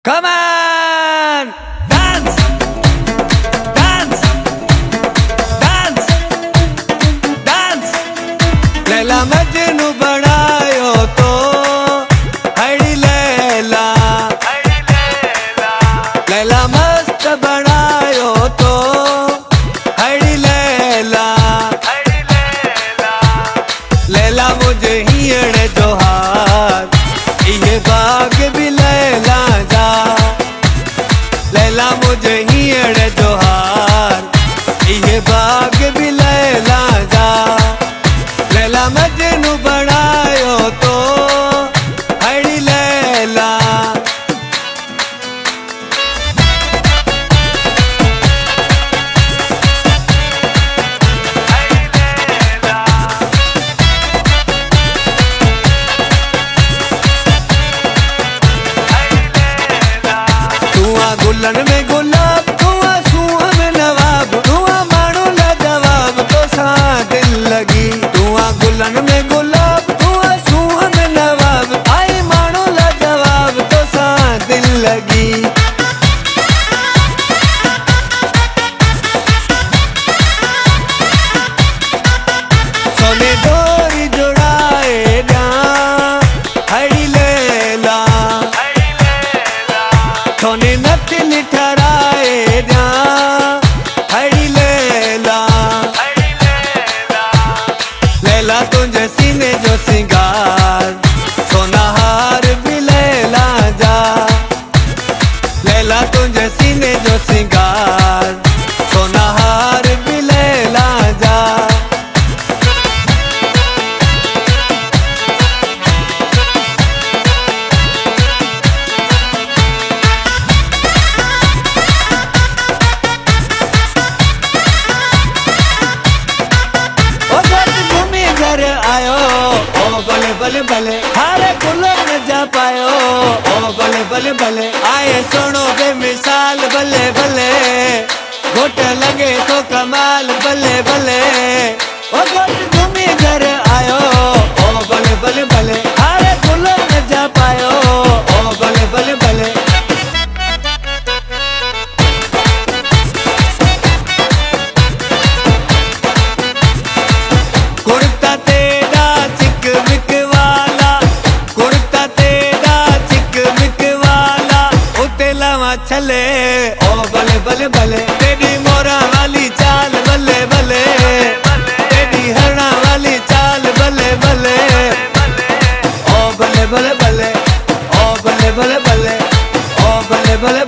Come on! Dance! Dance! Dance! Dance! Laila Majnu बनायो तो हड़ी लैला लैला मस्त बनायो तो हड़ी लैला लैला मुझे हियड़ जोहार ये बाग भी लैला जा लैला मुझे हियड़ जोहार ये बाग भी लैला जा लैला मजनू बनायो तो हड़ी लैला गुलन में गुलाब तुआ सुआ में नवाब तुआ मानो ला जवाब तो सा दिल लगी तुआ गुलन में गुलाब तुआ सुआ में नवाब आई मानो ला जवाब तो सा दिल लगी सोने डोरी जुड़ाए जा हड़ी लैला सोने नथिन ठहराए जा हड़ी लैला लैला तुझे सीने जो सिंगार सोना हार भी लैला जा लैला तुझे सीने जो सिंगार सोना हार भी लैला जा आयो ओ बले बले बले हारे गुलो न जा पायो ओ बले बले बले आए सुनो बेमिसाल बले बले घुट लगे तो कमाल बले बले ओ घुट घूमी घर आयो ओ बले बले बले हारे गुलो न जा पायो ओ बले बले बले कुर्ता तेरा चिक मिक वाला कुर्ता तेरा चिक मिक वाला उते लावा छले ओ बले बले बले तेरी मोरा वाली चाल बले बले तेरी हरणा वाली चाल बले बले ओ बले बले बले ओ बले बले बले ओ बले बले